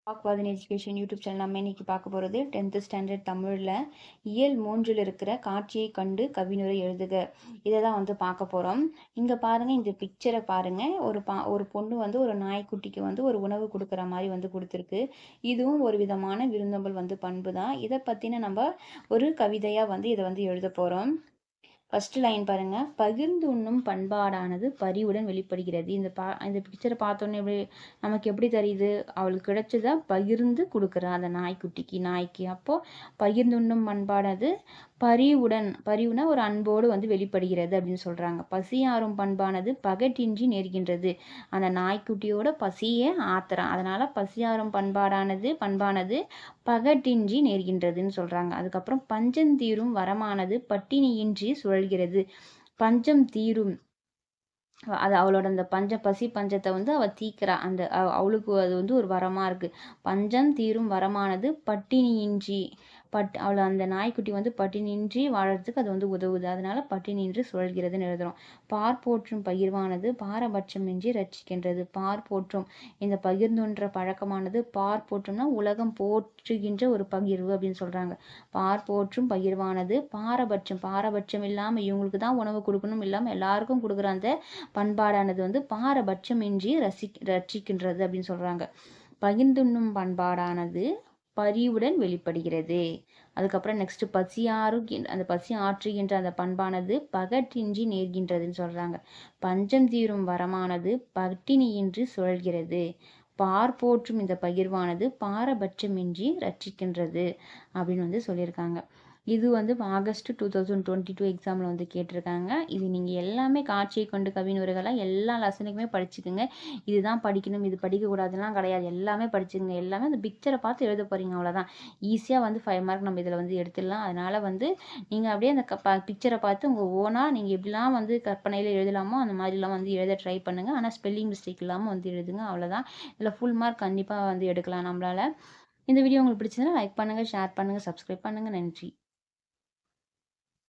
வாக்வாதன் education YouTube channel நம்ம இன்னைக்கு பார்க்க போகிறது 10th ஸ்டாண்டர்ட் தமிழில் இயல் 3ல் இருக்கிற காட்சியை கண்டு கவினுரை எழுதுக. இதை தான் வந்து பார்க்க போகிறோம். இங்கே பாருங்கள், இந்த பிக்சரை பாருங்கள். ஒரு பொண்ணு வந்து ஒரு நாய்க்குட்டிக்கு வந்து ஒரு உணவு கொடுக்குற மாதிரி வந்து கொடுத்துருக்கு. இதுவும் ஒரு விதமான விருந்தோம்பல் வந்து பண்பு தான். இதை பற்றின நம்ம ஒரு கவிதையாக வந்து இதை வந்து எழுத போகிறோம். ஃபர்ஸ்ட் லைன் பாருங்க. பகிர்ந்து உண்ணும் பண்பாடானது பரிவுடன் வெளிப்படுகிறது. இந்த பிக்சரை பார்த்தோன்னே நமக்கு எப்படி தெரியுது? அவளுக்கு கிடைச்சதா பகிர்ந்து கொடுக்குறா அந்த நாய்க்கு. அப்போ பகிர்ந்து உண்ணும் பண்பாடானது பரிவுனா ஒரு அன்போடு வந்து வெளிப்படுகிறது அப்படின்னு சொல்றாங்க. பசியாறும் பண்பானது பகட்டின்றி நேர்கின்றது. அந்த நாய்க்குட்டியோட பசியே ஆத்துறான். அதனால பசியாறும் பண்பானது பகட்டின்றி நேர்கின்றதுன்னு சொல்றாங்க. அதுக்கப்புறம் பஞ்சந்தீரும் வரமானது பட்டினியின்றி சுழல்கிறது. பஞ்சம் தீரும், அது அவளோட அந்த பஞ்சத்தை வந்து அவள் தீக்கிறா. அவளுக்கு அது வந்து ஒரு வரமா இருக்கு. பஞ்சம் தீரும் வரமானது பட்டினியின்றி அவளை அந்த நாய்க்குட்டி வந்து பட்டினின்றி வாழறதுக்கு அது வந்து உதவுது. அதனால பட்டினின்றி சுழல்கிறதுன்னு எழுதுறோம். பார் போற்றும் பகிர்வானது பாரபட்சமின்றி ரட்சிக்கின்றது. பார் போற்றும், இந்த பகிர்ந்துன்ற பழக்கமானது பார் போற்றும்னா உலகம் போற்றுகின்ற ஒரு பகிர்வு அப்படின்னு சொல்றாங்க. பார் போற்றும் பகிர்வானது பாரபட்சம் இல்லாம இவங்களுக்கு தான் உணவு கொடுக்கணும் இல்லாம எல்லாருக்கும் கொடுக்குற அந்த பண்பாடானது வந்து பாரபட்சமின்றி ரட்சிக்கின்றது அப்படின்னு சொல்றாங்க. பகிர்ந்துண்ணும் பண்பாடானது பரிவுடன் வெளிப்படுகிறது. அதுக்கப்புறம் நெக்ஸ்ட் பசி ஆற்றுகின்ற அந்த பண்பானது பகட்டின்றி நேர்கின்றதுன்னு சொல்றாங்க. பஞ்சம் தீரும் வரமானது பட்டினியின்றி சுழல்கிறது. பார் போற்றும் இந்த பகிர்வானது பாரபட்சமின்றி ரட்சிக்கின்றது அப்படின்னு வந்து சொல்லியிருக்காங்க. இது வந்து ஆகஸ்ட் 2022 எக்ஸாமில் வந்து கேட்டிருக்காங்க. இது நீங்கள் எல்லாமே காட்சியை கொண்டு கவினுரைகளாக எல்லா லெசனுக்குமே படிச்சுக்குங்க. இதுதான் படிக்கணும், இது படிக்கக்கூடாதுலாம் கிடையாது. எல்லாமே படிச்சுக்கங்க. எல்லாமே அந்த பிக்சரை பார்த்து எழுத போகிறீங்க, அவ்வளோதான். ஈஸியாக வந்து 5 மார்க் நம்ம இதில் வந்து எடுத்துடலாம். அதனால் வந்து நீங்கள் அப்படியே அந்த பிக்சரை பார்த்து உங்கள் ஓனாக நீங்கள் எப்படிலாம் வந்து கற்பனையில் எழுதலாமோ அந்த மாதிரிலாம் வந்து எழுத ட்ரை பண்ணுங்கள். ஆனால் ஸ்பெல்லிங் மிஸ்டேக் இல்லாமல் வந்து எழுதுங்க, அவ்வளோதான். இதில் ஃபுல் மார்க் கண்டிப்பாக வந்து எடுக்கலாம் நம்மளால். இந்த வீடியோ உங்களுக்கு பிடிச்சதுன்னா லைக் பண்ணுங்கள், ஷேர் பண்ணுங்கள், சப்ஸ்கிரைப் பண்ணுங்கள். நன்றி.